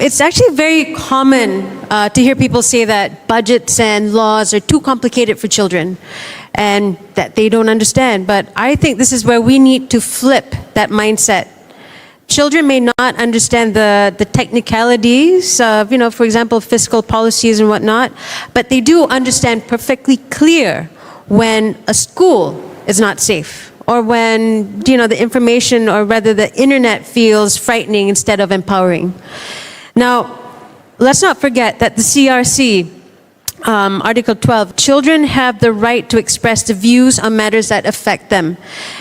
It's actually very common to hear people say that budgets and laws are too complicated for children and that they don't understand. But I think this is where we need to flip that mindset. Children may not understand the technicalities of, for example, fiscal policies and whatnot, but they do understand perfectly clear when a school is not safe, or when, the information, or rather the internet, feels frightening instead of empowering. Now, let's not forget that the CRC, Article 12, children have the right to express the views on matters that affect them.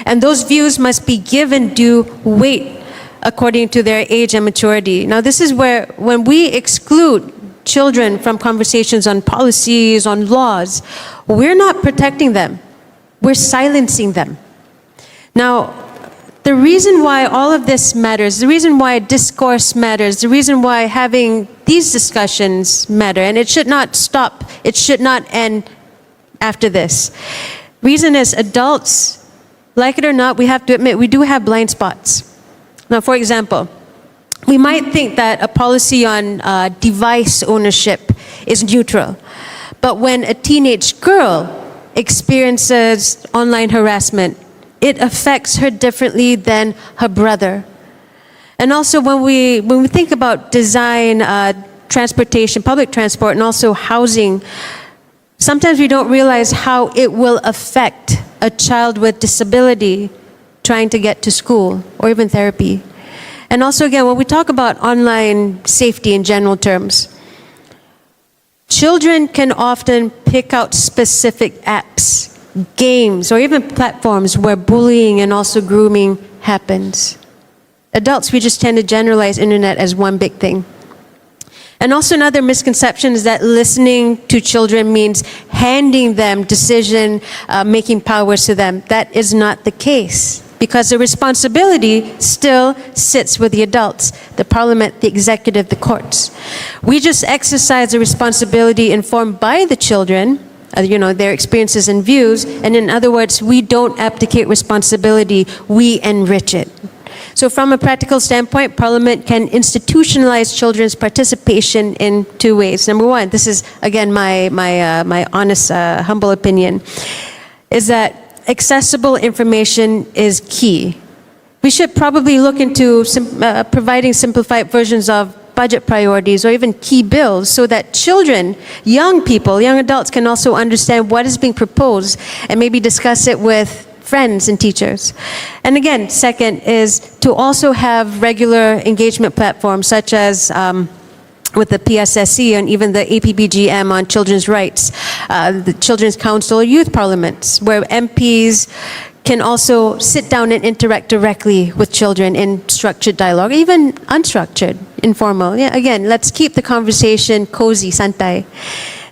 And those views must be given due weight according to their age and maturity. Now, this is where, when we exclude children from conversations on policies, on laws, we're not protecting them. We're silencing them. Now, the reason why all of this matters, the reason why discourse matters, the reason why having these discussions matter, and it should not stop, it should not end after this. Reason is, adults, like it or not, we have to admit, we do have blind spots. Now, for example, we might think that a policy on device ownership is neutral, but when a teenage girl experiences online harassment, it affects her differently than her brother. And also when we think about design, transportation, public transport, and also housing, sometimes we don't realize how it will affect a child with disability trying to get to school or even therapy. And also again, when we talk about online safety in general terms, children can often pick out specific apps, games, or even platforms where bullying and also grooming happens. Adults, we just tend to generalize internet as one big thing. And also another misconception is that listening to children means handing them decision-making powers to them. That is not the case, because the responsibility still sits with the adults, the parliament, the executive, the courts. We just exercise the responsibility informed by the children, their experiences and views, and in other words, we don't abdicate responsibility, we enrich it. So from a practical standpoint, Parliament can institutionalize children's participation in two ways. Number one, this is again my honest, humble opinion, is that accessible information is key. We should probably look into providing simplified versions of budget priorities or even key bills so that children, young people, young adults can also understand what is being proposed and maybe discuss it with friends and teachers. And again, second is to also have regular engagement platforms such as with the PSSC and even the APBGM on children's rights, the Children's Council or youth parliaments, where MPs can also sit down and interact directly with children in structured dialogue, even unstructured, informal. Yeah, again, let's keep the conversation cozy, santai.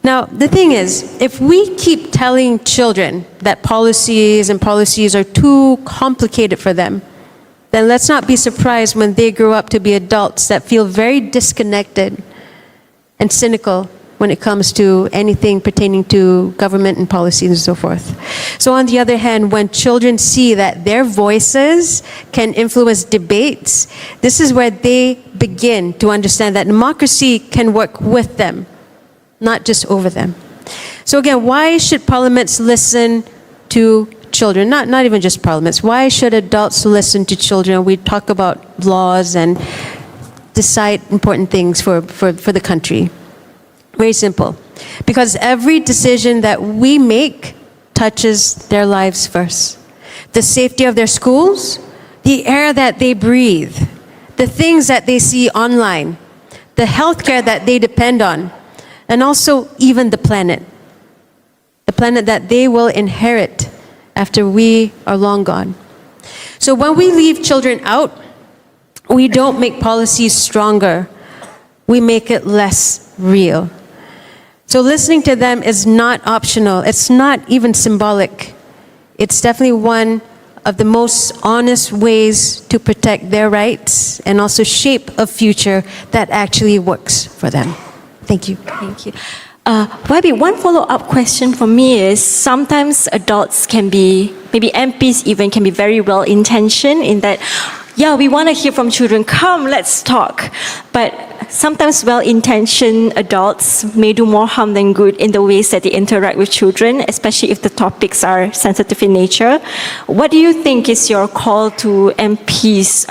Now, the thing is, if we keep telling children that policies are too complicated for them, then let's not be surprised when they grow up to be adults that feel very disconnected and cynical when it comes to anything pertaining to government and policies and so forth. So on the other hand, when children see that their voices can influence debates, this is where they begin to understand that democracy can work with them, not just over them. So again, why should parliaments listen to children? Not even just parliaments. Why should adults listen to children? We talk about laws and decide important things for the country. Very simple. Because every decision that we make touches their lives first. The safety of their schools, the air that they breathe, the things that they see online, the healthcare that they depend on, and also even the planet that they will inherit after we are long gone. So when we leave children out, we don't make policies stronger, we make it less real. So listening to them is not optional, it's not even symbolic. It's definitely one of the most honest ways to protect their rights and also shape a future that actually works for them. Thank you. Thank you. Maybe one follow-up question for me is, sometimes adults can be, maybe MPs even can be very well-intentioned in that Yeah, we want to hear from children. Come, let's talk. But sometimes well-intentioned adults may do more harm than good in the ways that they interact with children, especially if the topics are sensitive in nature. What do you think is your call to MPs,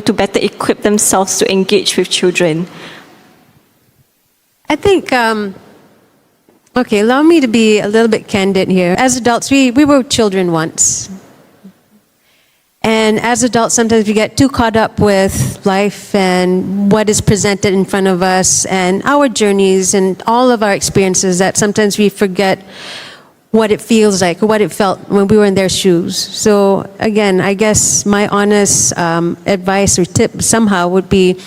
to better equip themselves to engage with children? I think, okay, allow me to be a little bit candid here. As adults, we were children once. And as adults, sometimes we get too caught up with life and what is presented in front of us and our journeys and all of our experiences that sometimes we forget what it feels like or what it felt when we were in their shoes. So again, I guess my honest advice or tip somehow would be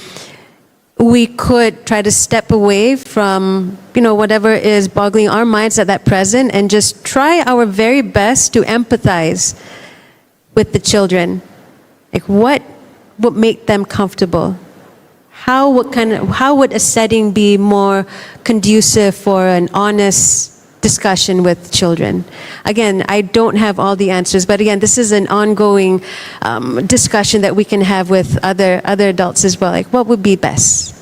we could try to step away from, whatever is boggling our minds at that present and just try our very best to empathize with the children. Like what would make them comfortable? How would a setting be more conducive for an honest discussion with children? Again, I don't have all the answers, but again, this is an ongoing discussion that we can have with other adults as well. Like what would be best?